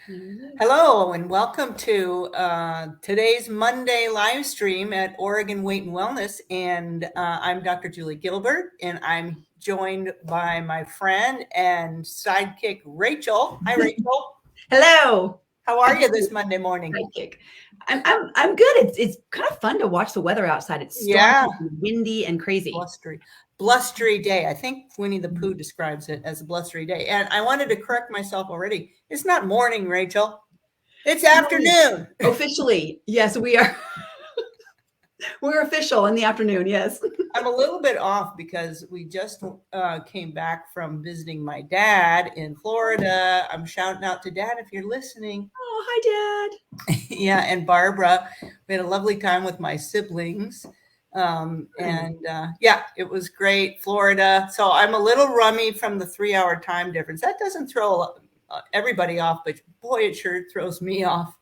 Mhm. Hello and welcome to today's Monday live stream at Oregon Weight and Wellness. And I'm Dr. Julie Gilbert, and I'm joined by my friend and sidekick, Rachel. Hi, Rachel. Hello. How are you this Monday morning? Sidekick. I'm good. It's kind of fun to watch the weather outside. It's stormy, Yeah, and windy, and crazy. blustery day. I think Winnie the Pooh describes it as a blustery day. And I wanted to correct myself already. It's not morning, Rachel. It's No, afternoon. officially, yes, we are. We're official in the afternoon. Yes. I'm a little bit off because we just came back from visiting my dad in Florida. I'm shouting out to Dad if you're listening. Oh, hi, Dad. Yeah, and Barbara. We had a lovely time with my siblings. Yeah, it was great. Florida. So I'm a little rummy from the 3 hour time difference. That doesn't throw everybody off, but boy, it sure throws me off.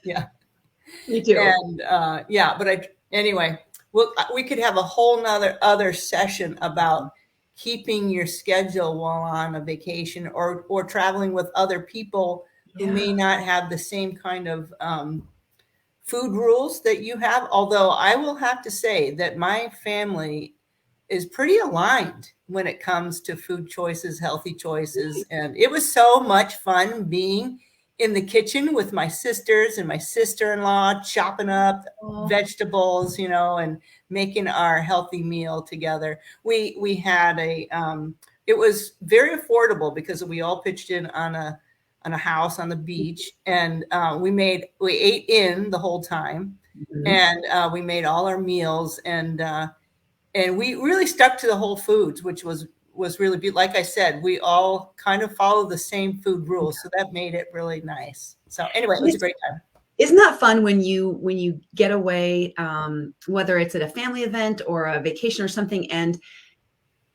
Yeah. Me too. And yeah, but anyway, we could have a whole nother other session about keeping your schedule while on a vacation or traveling with other people who Yeah. may not have the same kind of food rules that you have. Although I will have to say that my family is pretty aligned when it comes to food choices, healthy choices. And it was so much fun being in the kitchen with my sisters and my sister-in-law chopping up Oh, vegetables, and making our healthy meal together. We had it was very affordable because we all pitched in on a house on the beach, and we ate in the whole time, mhm. and we made all our meals, and we really stuck to the whole foods, which was really beautiful. Like I said, we all kind of follow the same food rules, so that made it really nice. So anyway, it was a great time. Isn't that fun when you get away, whether it's at a family event or a vacation or something, and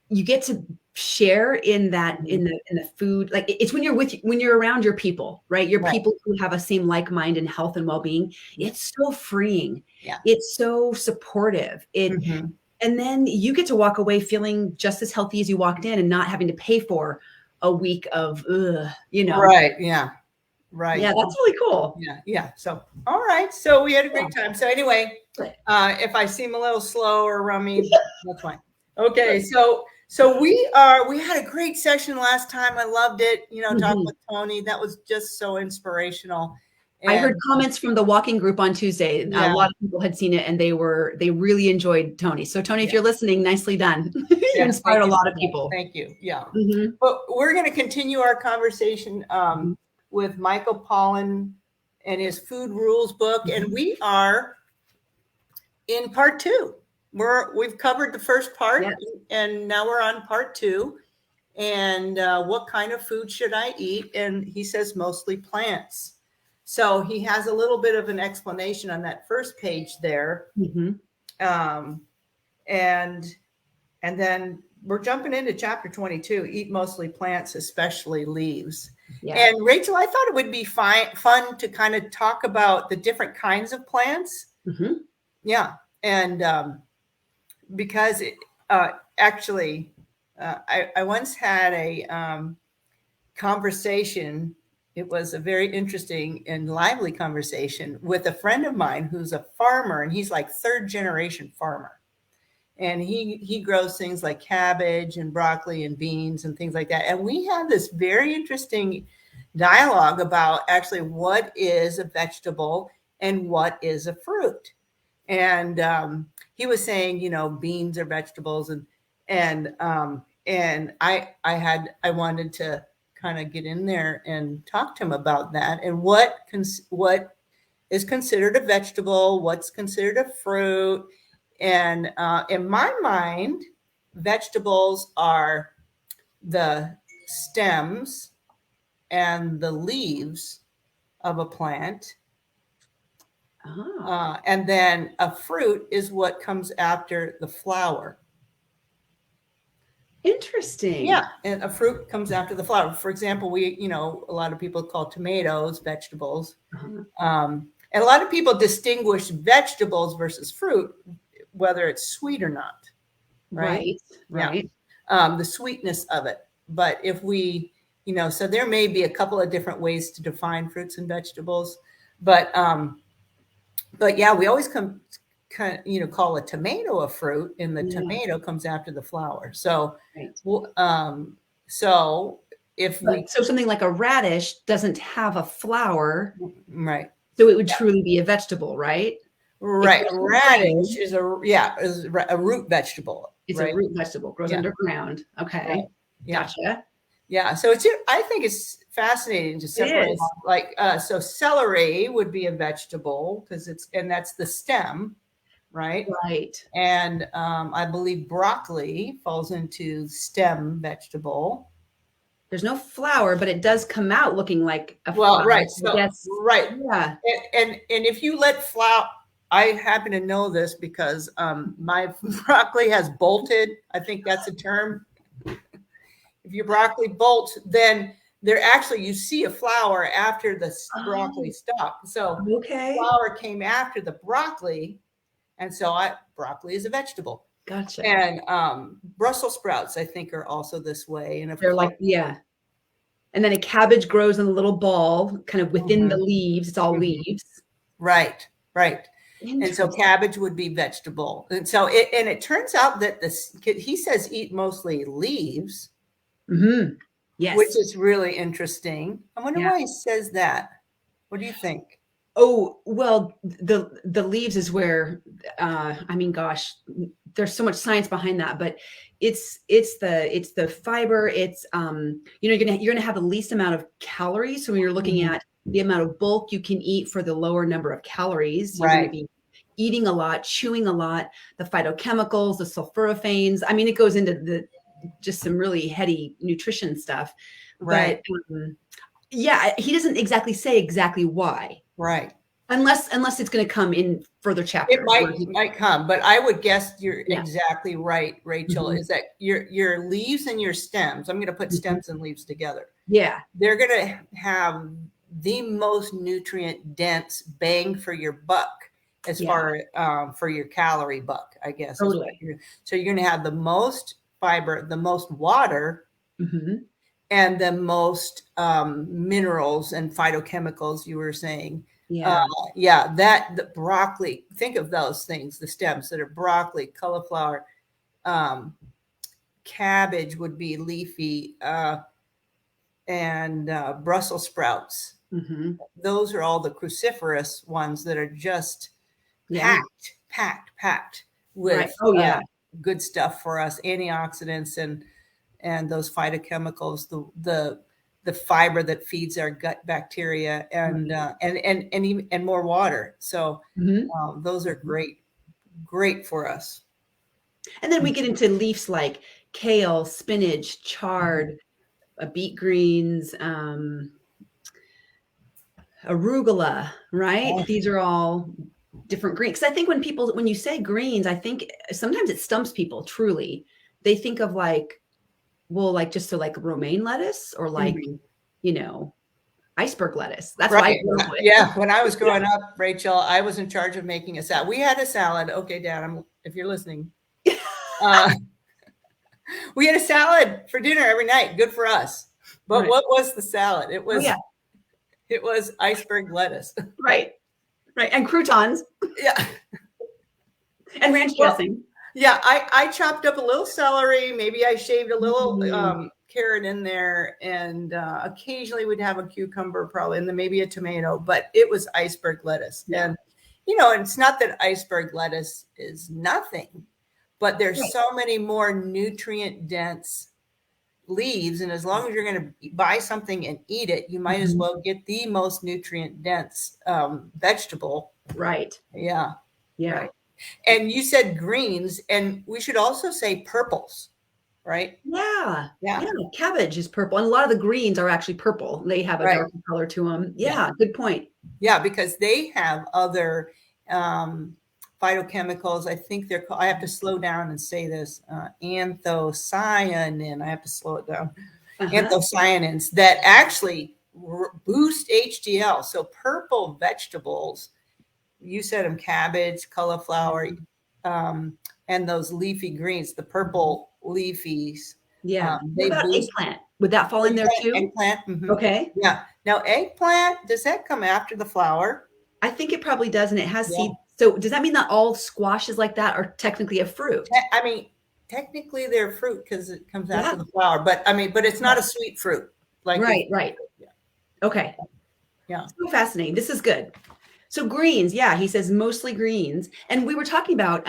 you get to share in that Mhm. in the food. Like, it's when you're around your people, right? Your Right. people who have a same like mind in health and well-being. Yeah. It's so freeing. Yeah. It's so supportive. Hmm. And then you get to walk away feeling just as healthy as you walked in and not having to pay for a week of Right. Yeah. Right. Yeah, that's really cool. Yeah. Yeah. So, all right. So we had a Yeah. great time. So anyway, if I seem a little slow or rummy, that's fine. Okay. So we had a great session last time. I loved it. Talking Mhm. with Tony. That was just so inspirational. I heard And comments from the walking group on Tuesday. A yeah, lot of people had seen it and they really enjoyed Tony. So Tony, if yeah. you're listening, nicely done. You Yeah, inspired thank a you lot so of much. people. Thank you. Yeah. Mhm. But we're going to continue our conversation Mhm. with Michael Pollan and his food rules book. And Mhm. we are in part two. We've covered the first part, Yes. and now we're on part two. And what kind of food should I eat? And he says mostly plants. So he has a little bit of an explanation on that first page there. Mhm. Um, and And then we're jumping into chapter 22, eat mostly plants, especially leaves. Yeah. And Rachel, I thought it would be fun to kind of talk about the different kinds of plants. Mhm. Yeah. And because actually, I once had a conversation. It was a very interesting and lively conversation with a friend of mine who's a farmer, and he's like third generation farmer, and he grows things like cabbage and broccoli and beans and things like that. And we had this very interesting dialogue about actually what is a vegetable and what is a fruit. And he was saying, beans are vegetables, and I wanted to kind of get in there and talk to him about that and what is considered a vegetable, what's considered a fruit. And in my mind, vegetables are the stems and the leaves of a plant. Ah, And then a fruit is what comes after the flower. interesting. Yeah, and a fruit comes after the flower. For example, a lot of people call tomatoes vegetables. Uh-huh. And a lot of people distinguish vegetables versus fruit, whether it's sweet or not, right? Right. Yeah, Right. the sweetness of it. But if we So there may be a couple of different ways to define fruits and vegetables, but yeah, we always call a tomato a fruit, and the tomato comes after the flower. So, so if so something like a radish doesn't have a flower, right? So it would truly be a vegetable, right? Right. Radish is a root vegetable. It's a root vegetable, grows underground. Okay. Right. Gotcha. Yeah. So I think it's fascinating to separate. Like, so celery would be a vegetable because that's the stem, right? Right. And I believe broccoli falls into stem vegetable. There's no flower, but it does come out looking like a flower. Right. So, right. Yeah. And if you let flower, I happen to know this because my broccoli has bolted. I think that's a term. If your broccoli bolts, then you see a flower after the broccoli stopped. So the flower came after the broccoli. And so broccoli is a vegetable. Gotcha. And Brussels sprouts, I think, are also this way. And they're like, and then a cabbage grows in a little ball, kind of within the leaves. It's all leaves. Right. And so cabbage would be vegetable. And so it turns out that he says eat mostly leaves. Mm-hmm. Yes. Which is really interesting. I wonder why he says that. What do you think? Oh, well, the leaves is where, I mean, gosh, there's so much science behind that, but it's the fiber. It's, you're going to have the least amount of calories. So when you're looking at the amount of bulk you can eat for the lower number of calories, you're going to be eating a lot, chewing a lot, the phytochemicals, the sulforaphanes. I mean, it goes into just some really heady nutrition stuff, but he doesn't exactly say exactly why. Right. Unless it's going to come in further chapters. It might come, but I would guess you're exactly right, Rachel, is that your leaves and your stems, I'm going to put stems and leaves together. Yeah. They're going to have the most nutrient dense bang for your buck as far for your calorie buck, I guess. Totally. So you're going to have the most fiber, the most water, and the most minerals and phytochemicals, you were saying. The broccoli, think of those things, the stems that are broccoli, cauliflower, cabbage would be leafy, and Brussels sprouts. Those are all the cruciferous ones that are just packed with good stuff for us, antioxidants and those phytochemicals, the fiber that feeds our gut bacteria, and more water. So those are great for us. And then we get into leaves like kale, spinach, chard, beet greens, arugula, right? These are all different greens. Because I think when you say greens, I think sometimes it stumps people. Truly, they think of just romaine lettuce or iceberg lettuce. That's what I grew up with. Yeah, when I was growing up, Rachel, I was in charge of making a salad. We had a salad. Okay, Dad, if you're listening, we had a salad for dinner every night. Good for us. But what was the salad? It was it was iceberg lettuce. Right, and croutons. Yeah, and ranch dressing. Yeah, I chopped up a little celery. Maybe I shaved a little carrot in there, and occasionally we'd have a cucumber, probably, and then maybe a tomato. But it was iceberg lettuce, and it's not that iceberg lettuce is nothing, but there's so many more nutrient dense leaves, and as long as you're going to buy something and eat it, you might as well get the most nutrient dense vegetable. Right. Yeah. Right. And you said greens, and we should also say purples, right? Yeah. Cabbage is purple, and a lot of the greens are actually purple. They have a darker color to them. Yeah, good point. Yeah, because they have other phytochemicals. I think they're called, I have to slow down and say this, anthocyanin. I have to slow it down. Anthocyanins that actually boost HDL. So purple vegetables, you said them, cabbage, cauliflower, and those leafy greens, the purple leafies. Yeah. What about eggplant? Would that fall in there too? Eggplant. Mhm. Okay. Yeah. Now, eggplant, does that come after the flower? I think it probably does, and it has Yeah. seeds. So does that mean that all squashes like that are technically a fruit? I mean, technically they're fruit because it comes after Yeah. the flower, but I mean, but it's not a sweet fruit. Like Right, right. Yeah. Okay. Yeah. So fascinating. This is good. So greens, yeah, he says mostly greens. And we were talking about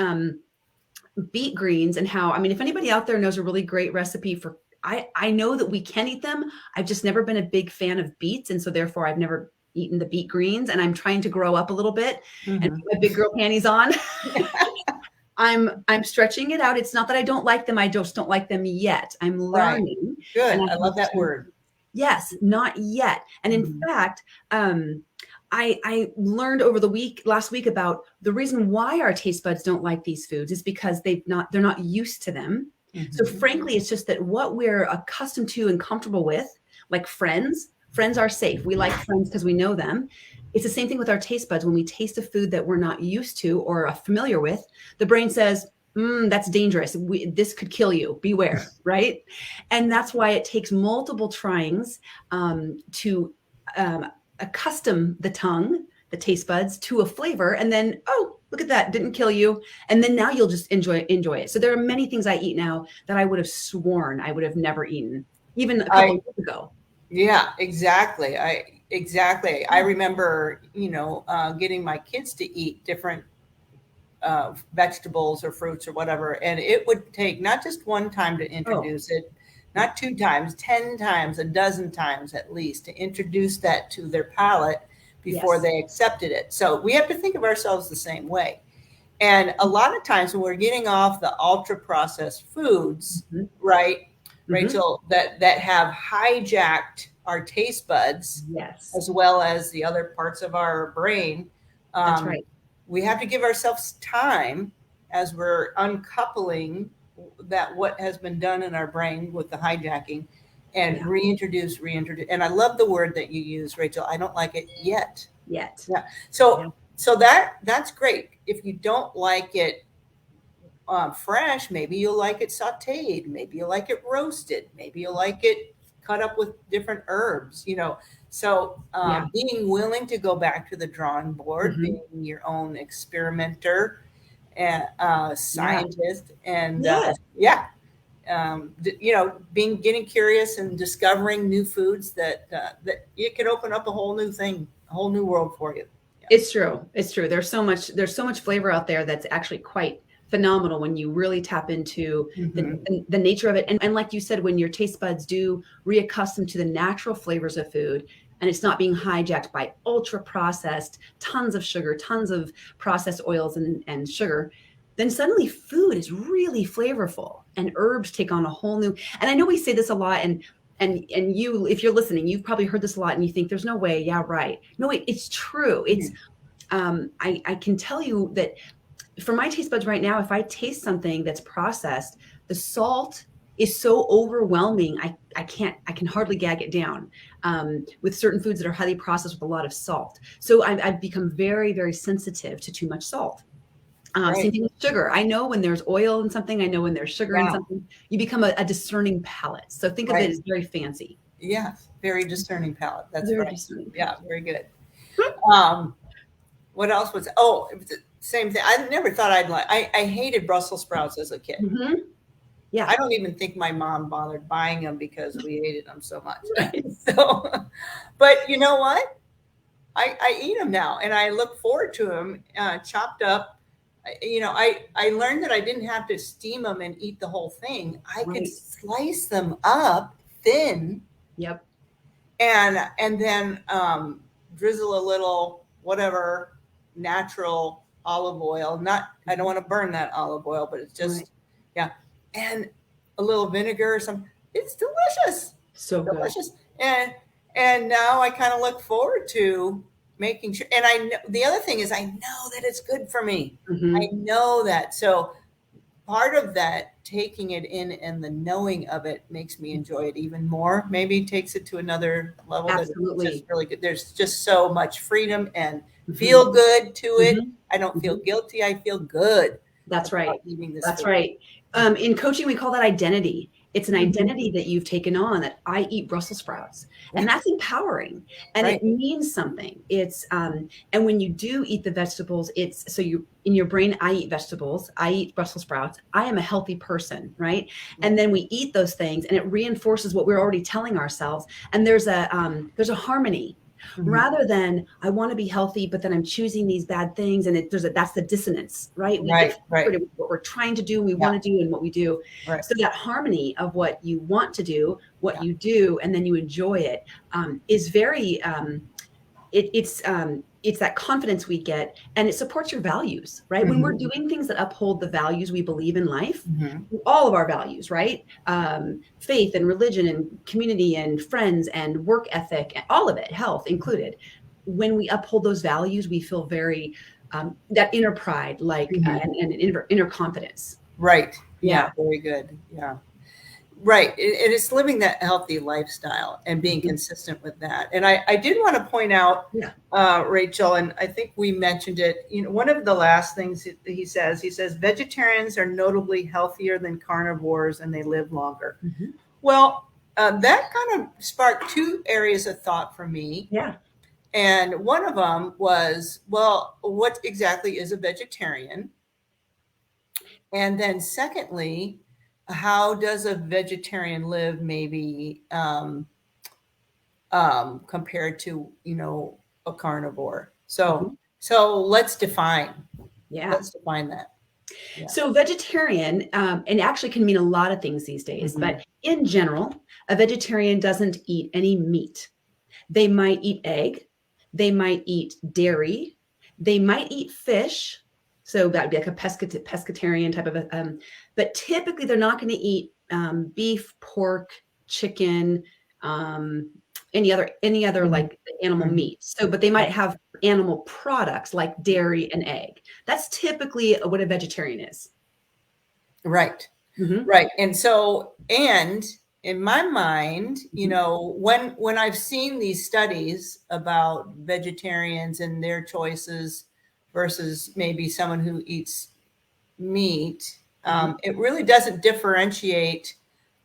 beet greens and how, I mean, if anybody out there knows a really great recipe for, I know that we can eat them. I've just never been a big fan of beets. And so therefore I've never eaten the beet greens, and I'm trying to grow up a little bit and put my big girl panties on. I'm stretching it out. It's not that I don't like them. I just don't like them yet. I'm learning. Good. And I love that word. Yes, not yet. And in fact, I learned over the last week about the reason why our taste buds don't like these foods is because they're not used to them. So frankly, it's just that what we're accustomed to and comfortable with, like friends are safe. We like friends because we know them. It's the same thing with our taste buds. When we taste a food that we're not used to or familiar with, the brain says, that's dangerous. This could kill you. Beware, right? And that's why it takes multiple tryings to accustom the tongue, the taste buds, to a flavor. And then, oh, look at that, didn't kill you. And then now you'll just enjoy it. So there are many things I eat now that I would have sworn I would have never eaten, even a couple years ago. Yeah, exactly. I remember, getting my kids to eat different vegetables or fruits or whatever, and it would take not just one time to introduce it, not 2 times, 10 times, a dozen times at least, to introduce that to their palate before they accepted it. So we have to think of ourselves the same way. And a lot of times when we're getting off the ultra processed foods, right, Rachel, that have hijacked our taste buds, as well as the other parts of our brain. That's right. We have to give ourselves time as we're uncoupling that what has been done in our brain with the hijacking, and reintroduce. And I love the word that you use, Rachel. I don't like it yet. Yeah. So that's great. If you don't like it fresh, maybe you'll like it sauteed. Maybe you'll like it roasted. Maybe you'll like it cut up with different herbs, So being willing to go back to the drawing board, being your own experimenter and scientist, and getting curious and discovering new foods that it could open up a whole new thing, a whole new world for you. Yeah. It's true. There's so much flavor out there that's actually quite phenomenal when you really tap into the nature of it. And like you said, when your taste buds do reaccustom to the natural flavors of food, and it's not being hijacked by ultra processed, tons of sugar, tons of processed oils and sugar, then suddenly food is really flavorful, and herbs take on a whole new. And I know we say this a lot, and you, if you're listening, you've probably heard this a lot, and you think there's no way. Yeah, right. No, it's true. It's I can tell you that for my taste buds right now, if I taste something that's processed, the salt is so overwhelming. I can hardly gag it down with certain foods that are highly processed with a lot of salt. So I've become very, very sensitive to too much salt. Same thing with sugar. I know when there's oil in something. I know when there's sugar in something. You become a discerning palate. So think of it as very fancy. Yes, very discerning palate. That's very right. Discerning palate. Yeah, very good. What else was? It was the same thing. I never thought I'd like. I hated Brussels sprouts as a kid. Yeah, I don't even think my mom bothered buying them because we hated them so much. So, but you know what? I eat them now, and I look forward to them chopped up. I learned that I didn't have to steam them and eat the whole thing. I could slice them up thin. Yep. And then drizzle a little whatever natural olive oil. I don't want to burn that olive oil, but it's just and a little vinegar or something. It's delicious. So delicious. Good. And now I kind of look forward to making sure. And I know the other thing is I know that it's good for me. I know that. So part of that, taking it in and the knowing of it, makes me enjoy it even more. Maybe takes it to another level. Absolutely. That's just really good. There's just so much freedom and feel good to it. I don't feel guilty. I feel good. That's right. Eating this That's food. right. In coaching, we call that identity. It's an Mhm. identity that you've taken on, that I eat Brussels sprouts, and that's empowering, and Right. it means something. It's and when you do eat the vegetables, it's so you in your brain, I eat vegetables, I eat Brussels sprouts, I am a healthy person, right? Yeah. And then we eat those things, and it reinforces what we're already telling ourselves, and there's a harmony. Mhm. Rather than I want to be healthy, but then I'm choosing these bad things, and that's the dissonance, right? We get Right. Right. frustrated with what we're trying to do, we Yeah. want to do, and what we do. Right. So that harmony of what you want to do, what Yeah. you do, and then you enjoy it, is very it's that confidence we get, and it supports your values, right? When we're Mhm. doing things that uphold the values we believe in life, Mhm. all of our values, right? Faith and religion and community and friends and work ethic, and all of it, health included. When we uphold those values, we feel very that inner pride, like Mhm. and inner confidence. Right. Yeah. Yeah. Very good. Yeah. Right. It is living that healthy lifestyle and being Mhm. consistent with that. And I did want to point out, Yeah. Rachel, and I think we mentioned it, one of the last things he says, vegetarians are notably healthier than carnivores and they live longer. Mhm. Well, that kind of sparked two areas of thought for me. Yeah. And one of them was, well, what exactly is a vegetarian? And then secondly, how does a vegetarian live maybe compared to, a carnivore? Mhm. So Yeah. let's define that. Yeah. So vegetarian, and actually can mean a lot of things these days, Mhm. but in general, a vegetarian doesn't eat any meat. They might eat egg, they might eat dairy, they might eat fish. So that would be like a pescatarian type of a, but typically they're not going to eat beef, pork, chicken, um, any other Mhm. like animal Mhm. meat. So, but they might have animal products like dairy and egg. That's typically what a vegetarian is. Right. Mhm, Right. And in my mind, mhm, when I've seen these studies about vegetarians and their choices versus maybe someone who eats meat, mhm. it really doesn't differentiate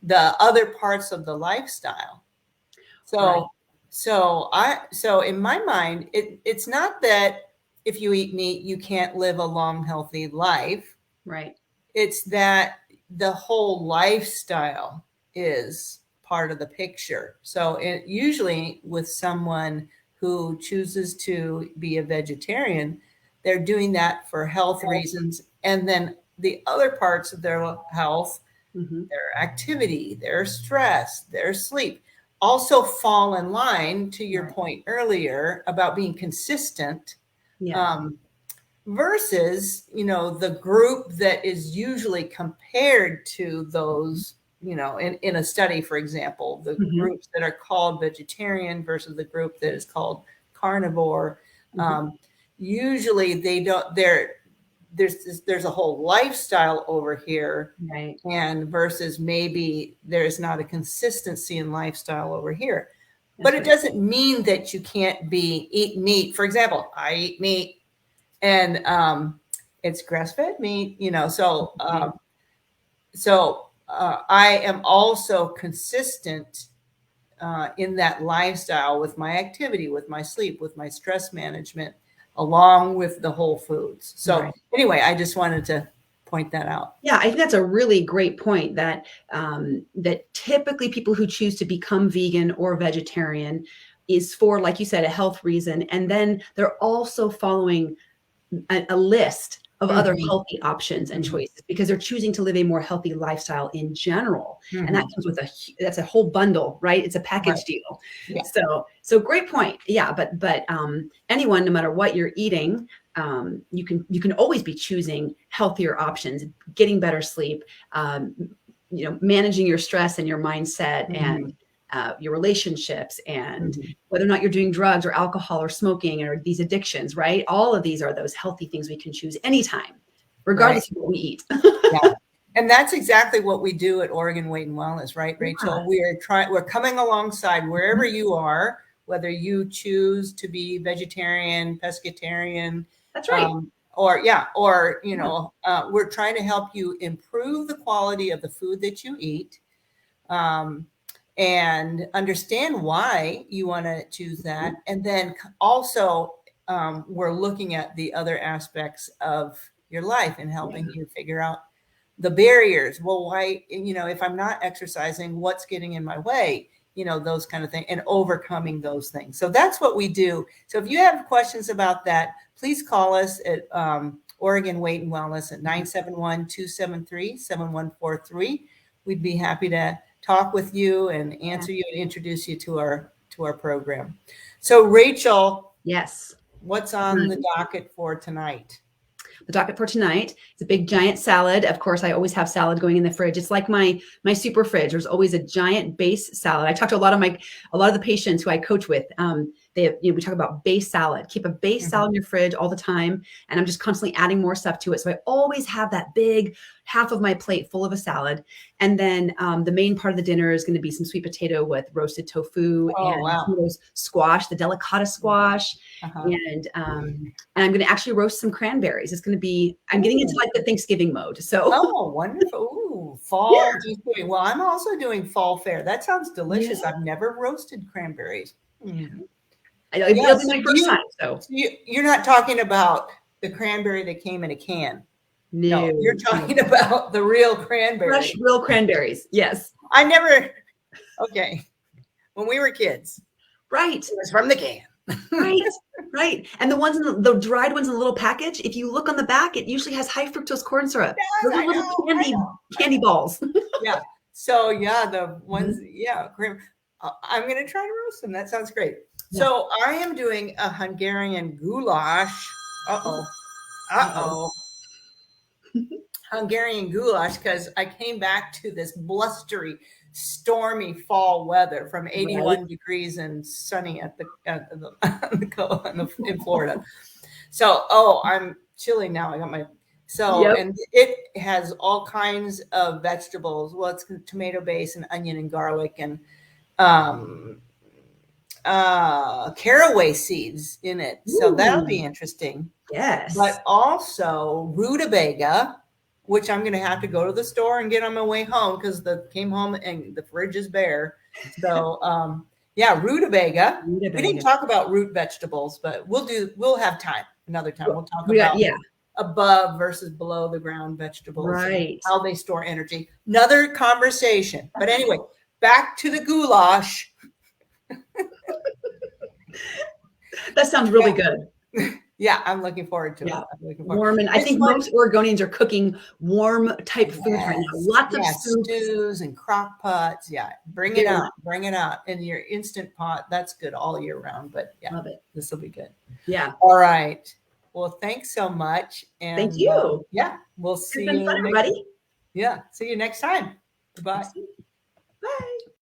the other parts of the lifestyle. Right, So in my mind, it's not that if you eat meat, you can't live a long, healthy life. right. It's that the whole lifestyle is part of the picture. So usually with someone who chooses to be a vegetarian, they're doing that for health reasons. And then the other parts of their health, Mhm. their activity, their stress, their sleep, also fall in line to your Right. point earlier about being consistent. Yes. Um, versus the group that is usually compared to those, in a study, for example, the Mhm, groups that are called vegetarian versus the group that is called carnivore. mhm. um, Usually they don't there's a whole lifestyle over here, Right. and versus maybe there's not a consistency in lifestyle over here. But That's it right. doesn't mean that you can't eat meat. For example, I eat meat, and it's grass-fed meat, Right. I am also consistent in that lifestyle with my activity, with my sleep, with my stress management, along with the whole foods. So Right. anyway, I just wanted to point that out. Yeah, I think that's a really great point that that typically people who choose to become vegan or vegetarian is for, like you said, a health reason, and then they're also following a list of other Mhm, healthy options and mhm, choices because they're choosing to live a more healthy lifestyle in general, and that mhm. comes with that's a whole bundle, right? It's a Right. package deal. Yeah. So great point. Yeah, but anyone, no matter what you're eating, you can always be choosing healthier options, getting better sleep, um, managing your stress and your mindset and Mhm, your relationships, and mhm. whether or not you're doing drugs or alcohol or smoking or these addictions, right? All of these are those healthy things we can choose anytime, Right. regardless of what we eat. Yeah. And that's exactly what we do at Oregon Weight and Wellness, right, Yeah. Rachel? We're coming alongside wherever you are, whether you choose to be vegetarian, pescatarian, That's right. or Yeah. we're trying to help you improve the quality of the food that you eat, and understand why you want to choose that. And then also, we're looking at the other aspects of your life and helping you figure out the barriers. Well, why, if I'm not exercising, what's getting in my way? Those kind of things, and overcoming those things. So that's what we do. So if you have questions about that, please call us at Oregon Weight and Wellness at 971-273-7143. We'd be happy to talk with you and answer you and introduce you to our program. So Rachel, Yes. what's on the docket for tonight? The docket for tonight is a big giant salad. Of course, I always have salad going in the fridge. It's like my super fridge. There's always a giant base salad. I talk to a lot of the patients who I coach with. We talk about base salad. Keep a base salad in your fridge all the time, and I'm just constantly adding more stuff to it. So I always have that big half of my plate full of a salad, and then the main part of the dinner is going to be some sweet potato with roasted tofu and those squash, the delicata squash, and I'm going to actually roast some cranberries. It's going to be. I'm getting into like the Thanksgiving mode. So wonderful! Ooh, fall. Yeah. Well, I'm also doing fall fare. That sounds delicious. I've never roasted cranberries. It'll be my first time. So you're not talking about the cranberry that came in a can. No, you're talking about the real cranberry. Fresh, real cranberries. Yes. Okay. When we were kids. Right. It was from the can. Right. And the ones the dried ones in the little package, if you look on the back, it usually has high fructose corn syrup. Those are little candy balls. Yeah. So the ones, I'm going to try to roast them. That sounds great. Yeah. So I am doing a Hungarian goulash. Hungarian goulash, because I came back to this blustery, stormy fall weather from 81 degrees and sunny in Florida. So, I'm chilling now. I got my and it has all kinds of vegetables. Well, it's tomato base and onion and garlic and caraway seeds in it. So that'll be interesting. Yes. But also rutabaga, which I'm going to have to go to the store and get on my way home because came home and the fridge is bare. So, rutabaga. We didn't talk about root vegetables, but we'll have time another time. We'll talk about above versus below the ground vegetables, right? How they store energy. Another conversation. But anyway, back to the goulash. That sounds really good. Yeah, I'm looking forward to it. I'm looking forward. Warm, and I think most Oregonians are cooking warm type food right now. Lots of stews and crock pots. Yeah, bring it out. And your instant pot, that's good all year round. But love it. This will be good. Yeah. All right. Well, thanks so much. And thank you. We'll see you, everybody. Yeah, see you next time. Goodbye.